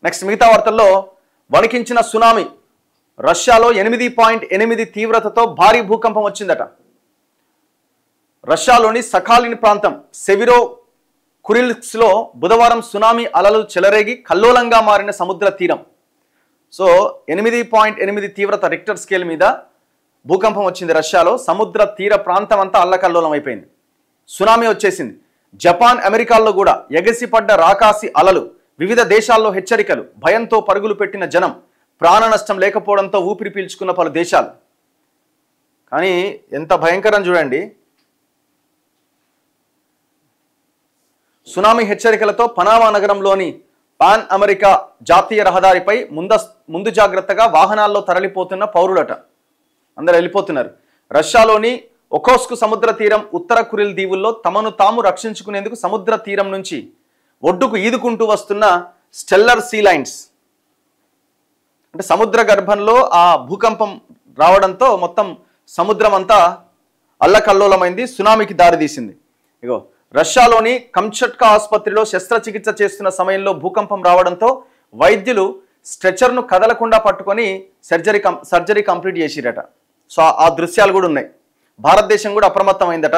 Next మిగతా వార్తల్లో వణికించిన tsunami. రష్యాలో 8.8 తీవ్రతతో భారీ భూకంపం వచ్చిందట. రష్యాలోని సఖాలిన్ ప్రాంతం సెవిరో కురిల్స్క్లో బుధవారం సునామీ అలలు చెలరేగి కల్లోలంగా మారిన సముద్ర తీరం. సో 8.8 తీవ్రత రిక్టర్ స్కేల్ మీద భూకంపం వచ్చింది రష్యాలో. సముద్ర తీర ప్రాంతం అంతా అల్లకల్లోలం అయిపోయింది. సునామీ వచ్చేసింది. జపాన్, అమెరికాల్లో కూడా ఎగసిపడ్డ రాకాసి అలలు, వివిధ దేశాల్లో హెచ్చరికలు, భయంతో పరుగులు పెట్టిన జనం, ప్రాణ నష్టం లేకపోవడంతో ఊపిరి పీల్చుకున్న పలు దేశాలు. కానీ ఎంత భయంకరం చూడండి. సునామీ హెచ్చరికలతో పనామా నగరంలోని పాన్ అమెరికా జాతీయ రహదారిపై ముందు జాగ్రత్తగా వాహనాల్లో తరలిపోతున్న పౌరులట. అందరూ వెళ్ళిపోతున్నారు. రష్యాలోని ఒకోస్క్ సముద్ర తీరం, ఉత్తర కురిల్ దీవుల్లో తమను తాము రక్షించుకునేందుకు సముద్ర తీరం నుంచి ఒడ్డుకు ఈదుకుంటూ వస్తున్న స్టెల్లర్ సీ లైన్స్. అంటే సముద్ర గర్భంలో ఆ భూకంపం రావడంతో మొత్తం సముద్రం అంతా అల్లకల్లోలమైంది, సునామీకి దారితీసింది. ఇగో రష్యాలోని కంచట్కా ఆసుపత్రిలో శస్త్రచికిత్స చేస్తున్న సమయంలో భూకంపం రావడంతో వైద్యులు స్ట్రెచర్ను కదలకుండా పట్టుకొని సర్జరీ కంప్లీట్ చేసిరట. సో ఆ దృశ్యాలు కూడా ఉన్నాయి. భారతదేశం కూడా అప్రమత్తమైందట.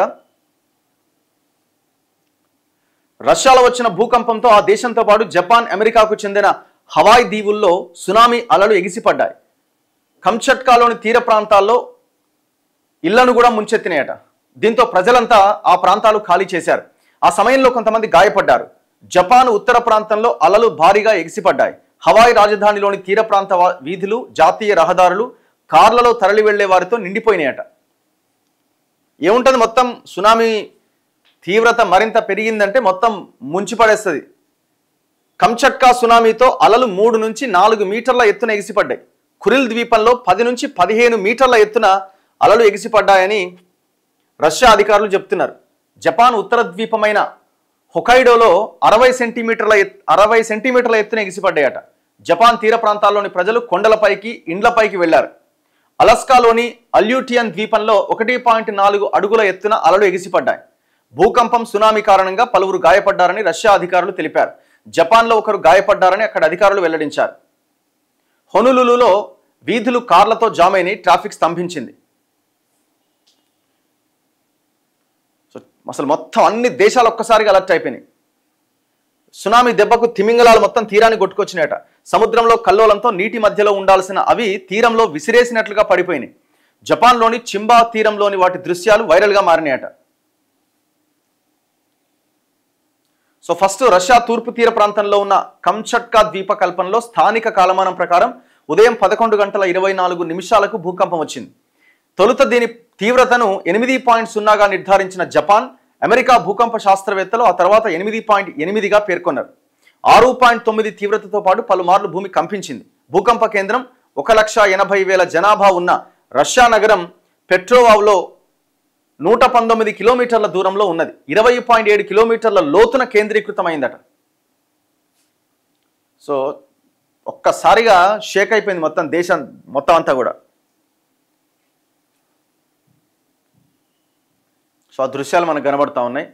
రష్యాలో వచ్చిన భూకంపంతో ఆ దేశంతో పాటు జపాన్, అమెరికాకు చెందిన హవాయ్ దీవుల్లో సునామీ అలలు ఎగిసిపడ్డాయి. కంచట్కాలోని తీర ప్రాంతాల్లో ఇళ్లను కూడా ముంచెత్తినాయట. దీంతో ప్రజలంతా ఆ ప్రాంతాలు ఖాళీ చేశారు. ఆ సమయంలో కొంతమంది గాయపడ్డారు. జపాన్ ఉత్తర ప్రాంతంలో అలలు భారీగా ఎగిసిపడ్డాయి. హవాయ్ రాజధానిలోని తీర ప్రాంత వీధులు, జాతీయ రహదారులు కార్లలో తరలి వెళ్లే వారితో నిండిపోయినాయట. ఏముంటుంది, మొత్తం సునామీ తీవ్రత మరింత పెరిగిందంటే మొత్తం ముంచిపడేస్తుంది. కంచట్కా సునామీతో అలలు 3 నుంచి 4 మీటర్ల ఎత్తున ఎగిసిపడ్డాయి. కురిల్ ద్వీపంలో 10 నుంచి 15 మీటర్ల ఎత్తున అలలు ఎగిసిపడ్డాయని రష్యా అధికారులు చెప్తున్నారు. జపాన్ ఉత్తర ద్వీపమైన హొకైడోలో 60 సెంటీమీటర్ల ఎత్తున ఎగిసిపడ్డాయట. జపాన్ తీర ప్రాంతాల్లోని ప్రజలు కొండలపైకి, ఇండ్లపైకి వెళ్లారు. అలస్కాలోని అల్యూటియన్ ద్వీపంలో 1.4 అడుగుల ఎత్తున అలలు ఎగిసిపడ్డాయి. భూకంపం, సునామీ కారణంగా పలువురు గాయపడ్డారని రష్యా అధికారులు తెలిపారు. జపాన్లో ఒకరు గాయపడ్డారని అక్కడ అధికారులు వెల్లడించారు. హొనులులులో వీధులు కార్లతో జామైని ట్రాఫిక్ స్తంభించింది. సో అసలు మొత్తం అన్ని దేశాలు ఒక్కసారిగా అలర్ట్ అయిపోయినాయి. సునామీ దెబ్బకు తిమింగలాలు మొత్తం తీరాన్ని కొట్టుకొచ్చినాయట. సముద్రంలో కల్లోలంతో నీటి మధ్యలో ఉండాల్సిన అవి తీరంలో విసిరేసినట్లుగా పడిపోయినాయి. జపాన్లోని చింబా తీరంలోని వాటి దృశ్యాలు వైరల్గా మారినాయట. సో ఫస్ట్ రష్యా తూర్పు తీర ప్రాంతంలో ఉన్న కంచట్కా ద్వీపకల్పంలో స్థానిక కాలమానం ప్రకారం ఉదయం 11:24 భూకంపం వచ్చింది. తొలుత దీని తీవ్రతను 8.0గా నిర్ధారించిన జపాన్, అమెరికా భూకంప శాస్త్రవేత్తలు ఆ తర్వాత 8.8గా పేర్కొన్నారు. 6.9 తీవ్రతతో పాటు పలుమార్లు భూమి కంపించింది. భూకంప కేంద్రం 1,80,000 జనాభా ఉన్న రష్యా నగరం పెట్రోవావ్లో 119 కిలోమీటర్ల దూరంలో ఉన్నది. 20.7 కిలోమీటర్ల లోతున కేంద్రీకృతమైందట. సో ఒక్కసారిగా షేక్ అయిపోయింది మొత్తం దేశం మొత్తం అంతా కూడా. సో ఆ దృశ్యాలు మనకు కనబడతా ఉన్నాయి.